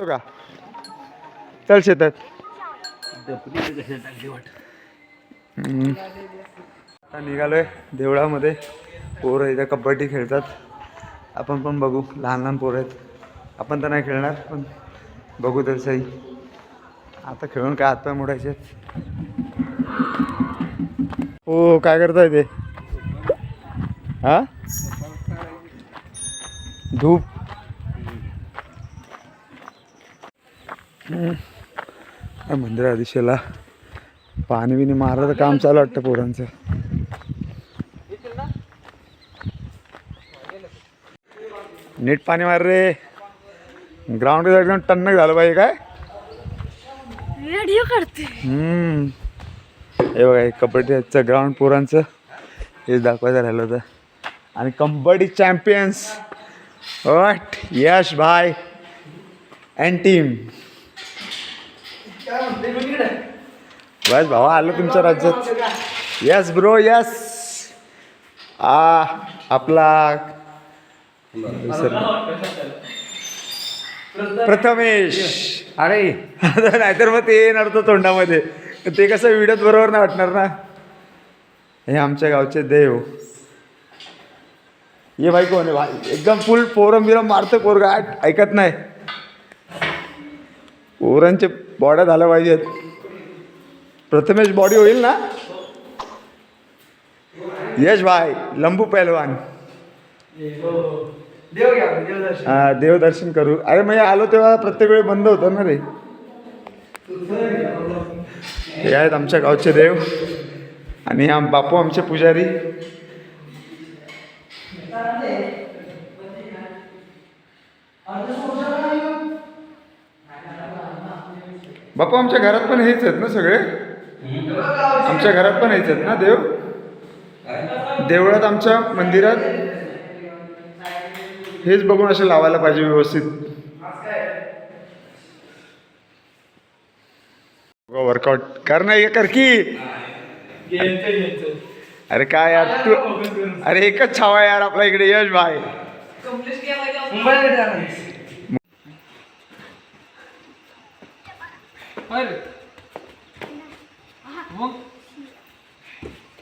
का? चल शेतात. आता निघालोय देवळामध्ये. पोरं इथे कबड्डी खेळतात. आपण पण बघू. लहान लहान पोरं आहेत. आपण तर नाही खेळणार पण बघू तर सही. आता खेळून काय हातपाय मोडायचे. हो काय करताय ते? हा धूप. मंदिरा दिशेला पाणी बिनी मारायचं काम चालू वाटतं पोरांचं. नीट पाणी मार रे. ग्राउंड एकदम टन्नक झालं पाहिजे. काय व्हिडिओ करते. हे बघा कबड्डीचं ग्राउंड पोरांचं हे दाखवायचं राहिलं होतं. आणि कबड्डी चॅम्पियन्स व्हॉट यश भाई अँड टीम. बस भावा आलो तुमच्या राज्यात. Yes bro yes. आपला प्रथमेश. अरे नाहीतर मग ते येणार तो तोंडामध्ये. ते कसं व्हिडिओत बरोबर नाही वाटणार ना. हे आमच्या गावचे देव. ये भाई कोण आहे भाई? एकदम फुल पोरम बिरम मारतं पोरगा. ऐकत नाही. पोरांचे बॉड्या झाल्या पाहिजेत. प्रथमेश बॉडी होईल ना. यश भाई लंबू पहलवान. देवदर्शन करू. अरे मग आलो तेव्हा प्रत्येक वेळी बंद होतं ना रे. हे आहेत आमच्या गावचे देव. आणि बापू आमचे पुजारी. बापू आमच्या घरात पण हेच आहेत ना सगळे. आमच्या घरात पण हेच आहेत ना देव. देवळात आमच्या मंदिरात हेच बघून असे लावायला पाहिजे व्यवस्थित. वर्कआउट कर ना. कर की. अरे काय यार तू. अरे एकच छावा यार आपल्या इकडे यश भाई.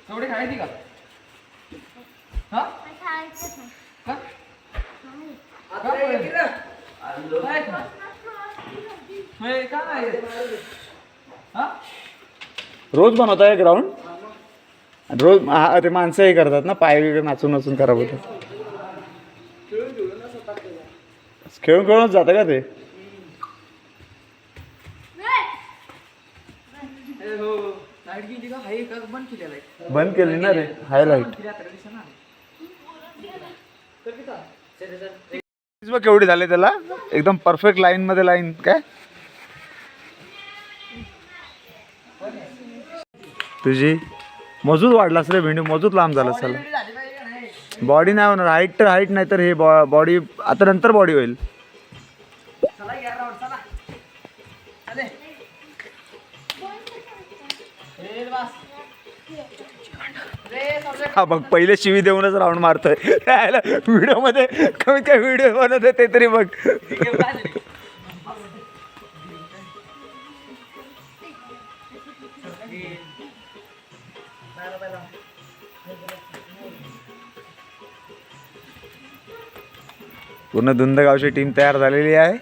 एवढे खायची का? रोज बनवताय ग्राउंड. रोज ते माणसं हे करतात ना. पाय वगैरे नाचून नाचून खराब होतात. खेळून खेळूनच जातं का ते. बंद केली ना रे. हायलाइट केवढी झाले त्याला. एकदम परफेक्ट लाईन मध्ये लाईन. काय तुझी मजूत वाढलास रे भेंडी. मजूत लांब झाला चला. बॉडी नाही होणार. हाईट तर हाईट नाही तर हे बॉडी आता नंतर बॉडी होईल. हा बघ पहिले शिवी देऊनच राऊंड मारतोय. व्हिडिओ मध्ये कमीत कमी व्हिडिओ बनवतोय ते तरी बघ. पूर्ण धुंद गावची टीम तयार झालेली आहे.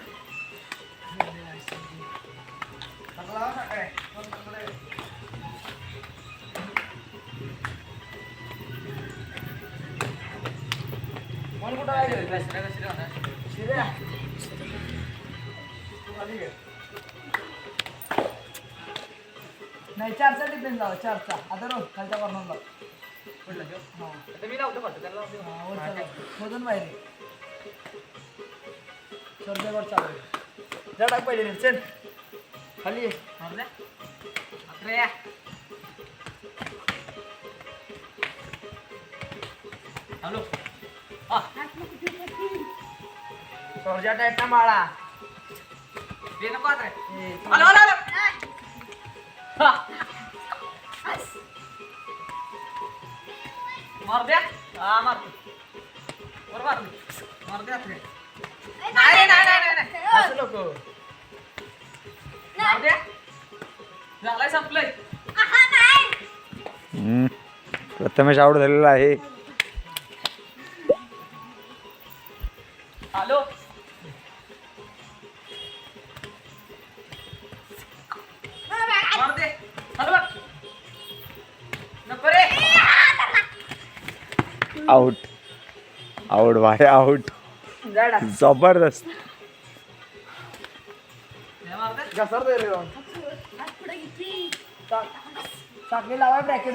नाही 4चा डिफेन्स लावा. 4चा आता रोज खालच्या कॉर्नरला. मी लावतो मधून बाहेर सर्जेवर चालू. जा टाक पहिले. चल खाली हॅलो. सर्जा टाइट माळा. Hello hello. मार द्या. हा मार. बरोबर मार द्या. नाही नाही नाही नाही असं नको. झालाय संपलंय. प्रथमेश आउट झालेला आहे. हॅलो मार दे. हॅलो बघ. नको रे. आउट आउट वाय आउट. जाडा. जबरदस्त. घसर दे रे. साखळी लावाय ब्रॅकेट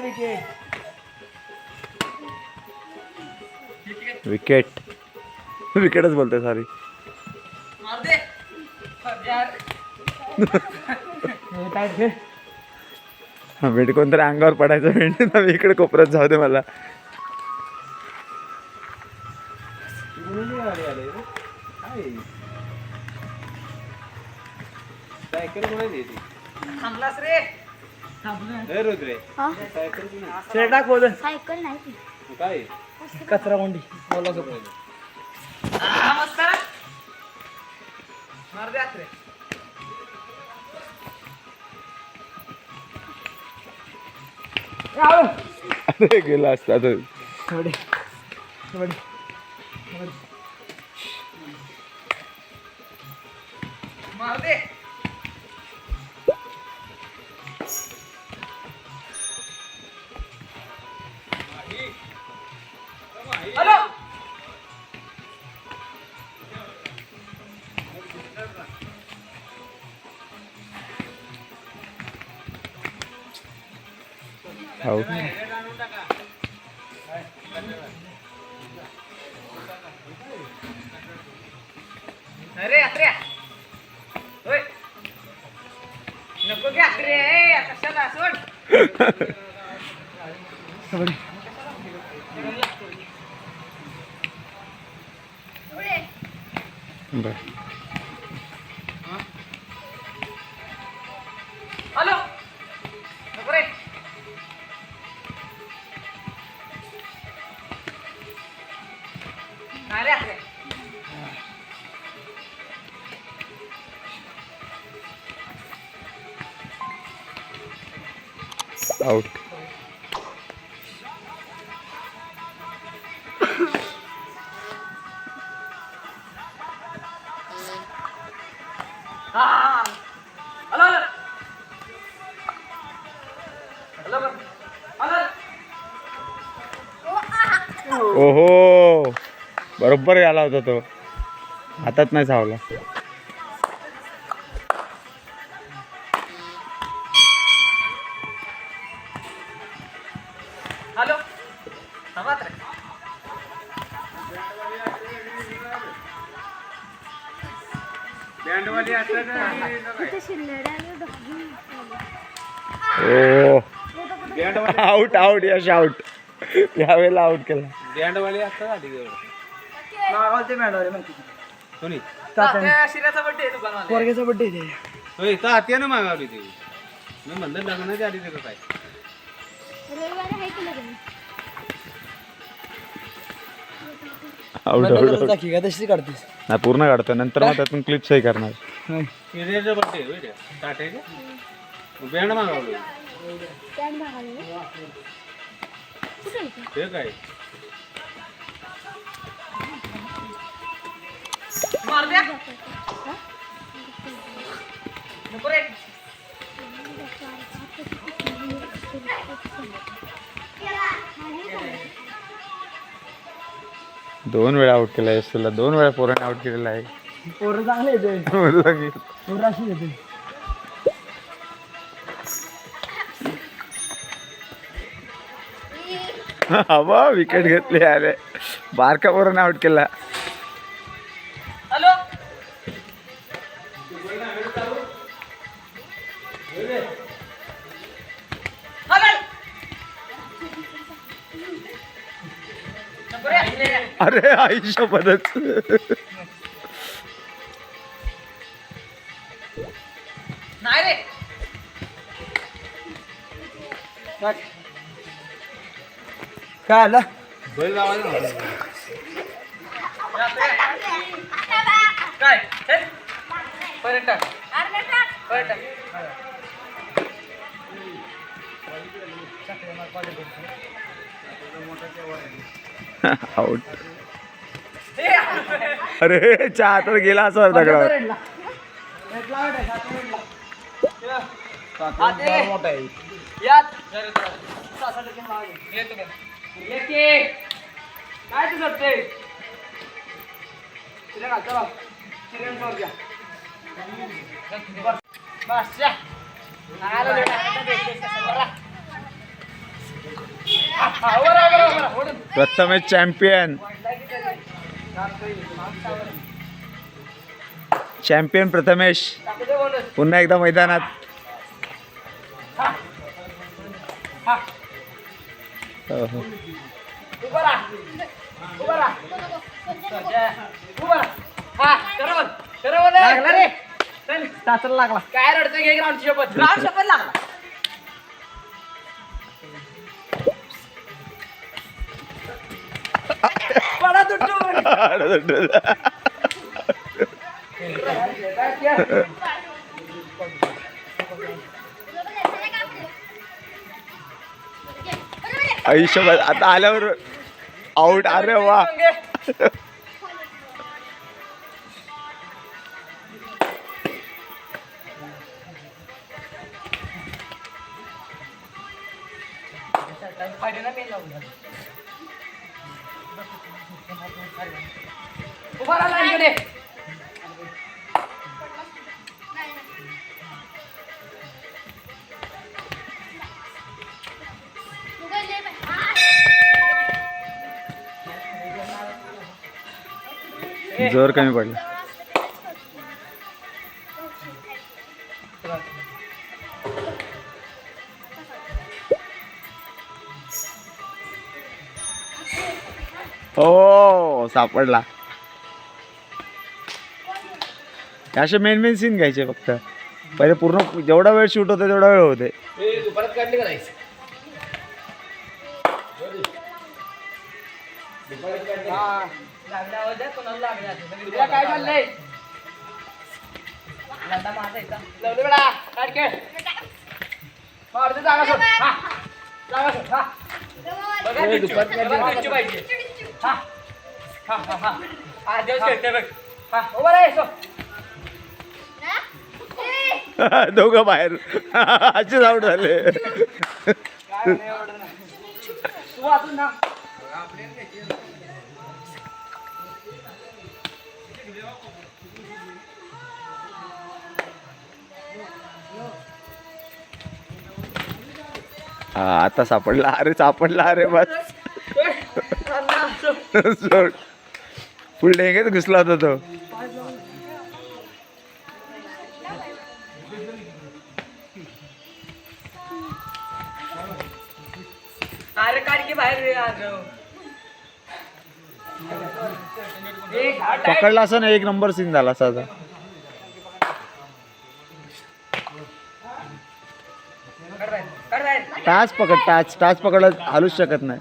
विकेट. विकेटच बोलतोय सॉरी. मार दे. टाईट घे. भेट कोणतरी अंगावर पडायचं भेट ना. मी इकडे कोपऱ्यात जाऊ दे मला. थांबलास रे. सायकल नाही ती. कचरा कोंडी बोला मस्त. मार दे आत रे. अरे गेला असता तो. मार दे. Hello out. अरे अत्र्या. होय नको घ्या रे. कशाला सोड. बर. हॅलो नको रे. नाही रे अत्र्या. आउट. हा हॅलो हॅलो हॅलो हॅलो. ओहो बरोबर आला होता तो. हातात नाही सावला. हॅलो थांबा रे. तिथे शिरलेलं आहे डॉक्टर. ओ आउट आउट. यश आउट. यावेळेला आउट केला. शिऱ्याचा बड्डे दुकान पोरग्याचा बड्डे ते हात्यानं मागावली ती. मी म्हणलं लग्नाच्या आधी त्याचं काय. रविवारी आहे की लग्न. Out out. दाखी का तशी काढतेस नाही पूर्ण काढतो नंतर मग त्यातून क्लिप्सही करणार. हिऱ्याचा बड्डे होय त्या टाटायचा. बँड मागावलं पॅन्ट मागायला ना. कुठे आहे ते? ते काय. मार द्या. नको रे. दोन वेळा आउट केला यश तुला. 2 वेळा पोराने आउट केलेला आहे. पोरं चांगले येते म्हणलं मी. पोरं अशी येते. हवा विकेट घेतली. अरे बारका पोराने आउट केला. हॅलो हॅलो नको रे. अरे आयुष्य पदच. नाही रे. काय आलं बैल लावायला काय पर्यटक आउट. अरे चहा तर गेला असं दगडावर. मोठा आहे यात काय तुझं ते चला बस प्रथमेश चॅम्पियन. चॅम्पियन प्रथमेश पुन्हा एकदा मैदानात. हो. लागला रे सासरा लागला काय रडतोय घे ग्राउंड शपथ लागला पडा तुटून आयुष्यभर आता आल्यावर आउट. अरे वा. उभा राहा इकडे जोर कमी पडला. हो सापडला. असे मेन सीन घ्यायचे फक्त. पहिले पूर्ण जेवढा वेळ शूट होते तेवढा वेळ होते. परत काढली का नाही काय चाललंय जागा सोड जागा सोड दोघं बाहेर असेच आउट झाले. तू वाचून ना हा आता सापडला. अरे सापडला. अरे बस सोड. फुल डेंगेत घुसला होता तो. अरे काढ की बाहेर पकडला असं ना एक नंबर सीन झाला असा. टाच पकड. टाच पकडला हालूच शकत नाही.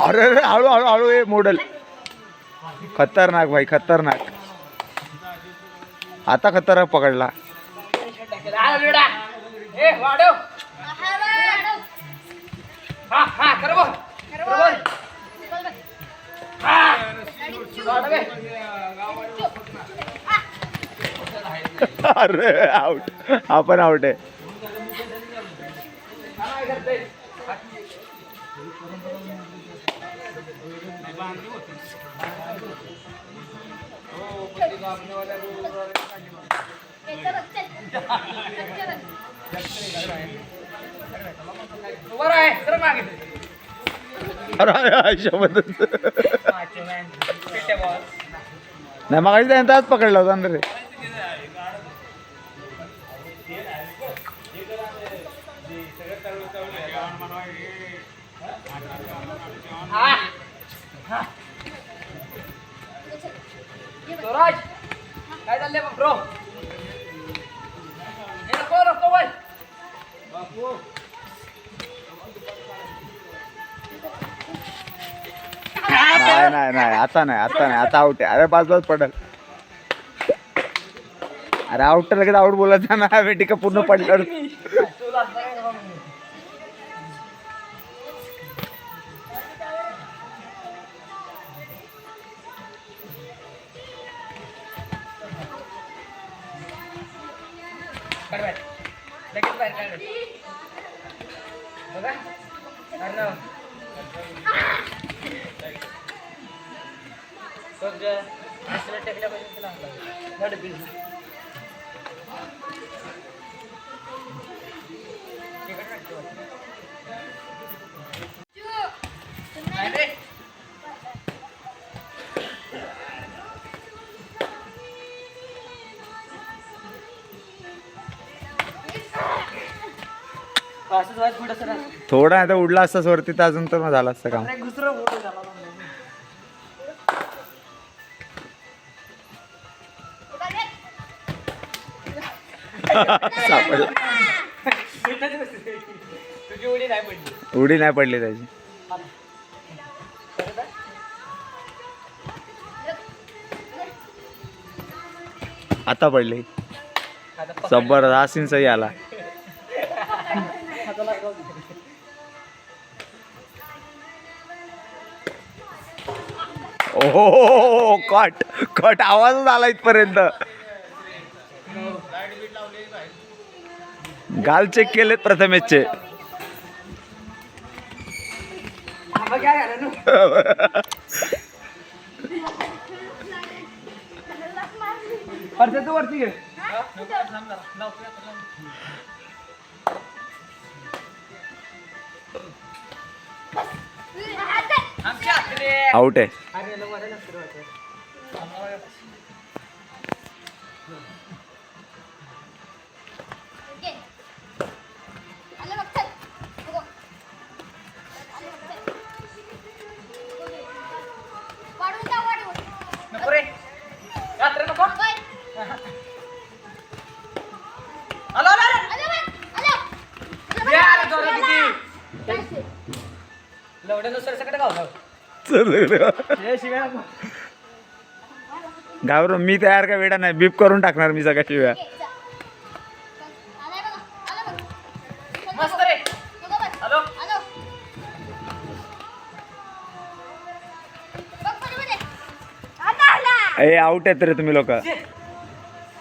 अरे अरे हळू हळू हळू. हे मॉडेल खतरनाक भाई खतरनाक. आता खतरनाक पकडला. अरे आउट. हा पण आउट आहे. नाही मग त्यांचाच पकडला होता ना रे. स्वराज काय चाललंय ब्रो नको नको बोल नाही नाही आता आउट आहे. अरे पाच पडल. अरे आउट लगेच आउट बोलत ना वेटिका पूर्ण पडल्यावर. लगेच बाहेर काढ. बघा अर्णव टेकल्यापासून तुला असंच व्हायचं पुढं सर. थोडा आता उडला असतास वरती तर अजून तर झालं असतं काम. घुसरा मोठं झाला. सापडला. तुझी उडी नाही पडली. उडी नाही पडली त्याची. आता पडली. जबरदस्त सीन सही आला. ओ कट आवाजच आला इथपर्यंत. गाल चेक केलेत प्रथमेशचे. तू वरती घे. आउट आहे. नको रे रात्र नको. आलो आलो लवड्यानुसार सगळं गाव घाबरून मी तयार का वेडा नाही. बीप करून टाकणार मी सगळ्या शिव्या. मस्त रे. हॅलो ए आउट आहेत रे तुम्ही लोक.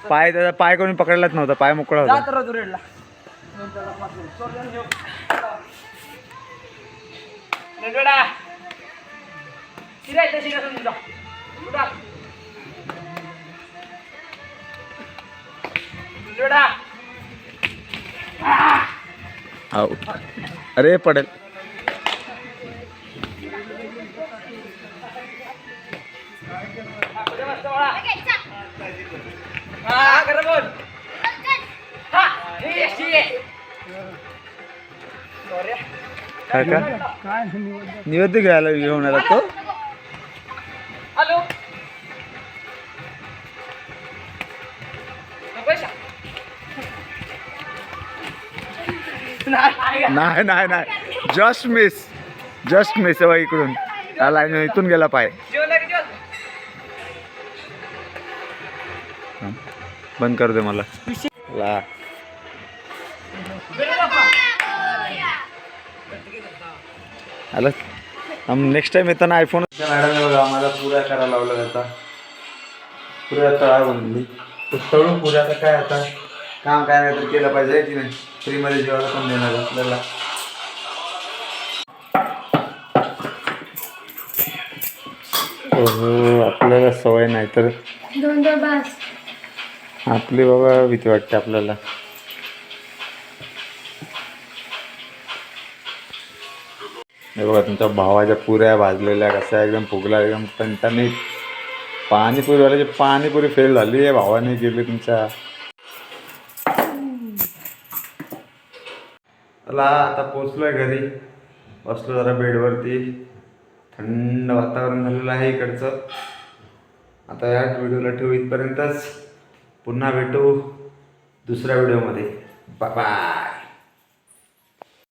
पाय त्याचा पाय कोणी पकडलाच नव्हता. पाय मोकळा होता. जात राहतो रेडला. नंदोडा शिरायचं शिरा समजा उडा. नंदोडा आउट. अरे पडेल. हा खरं बोल. हा हे यशी आहे. काय का निवेद्य घ्यायला घेऊन आला तो. हॅलो नाही जस्ट मिस आहे इकडून. त्याला इथून गेला पाय. बंद कर दे मला. ला आलं नेक्स्ट टाइम येताना आयफोन. मॅडमने बघा आम्हाला पुऱ्या करायला लावलं जाता. पुऱ्या तळा बनली तळू पुऱ्या. तर काय आता काम काय नाही तर केलं पाहिजे की नाही. फ्रीमध्ये जेवायला पण देणार आपल्याला. आपल्याला सवय नाही तर आपली बाबा भीती वाटते आपल्याला. हे बघा तुमच्या भावाच्या पुऱ्या भाजलेल्या कशा एकदम फुगला एकदम टणटणीत. पाणीपुरीवाल्याची पाणीपुरी फेल झाली आहे. भावाने गेली तुमच्या. चला आता पोचलोय घरी. बसलो जरा बेडवरती. थंड वातावरण झालेलं आहे इकडचं. आता या व्हिडिओला ठेवू इथपर्यंतच. पुन्हा भेटू दुसऱ्या व्हिडिओमध्ये. Bye bye.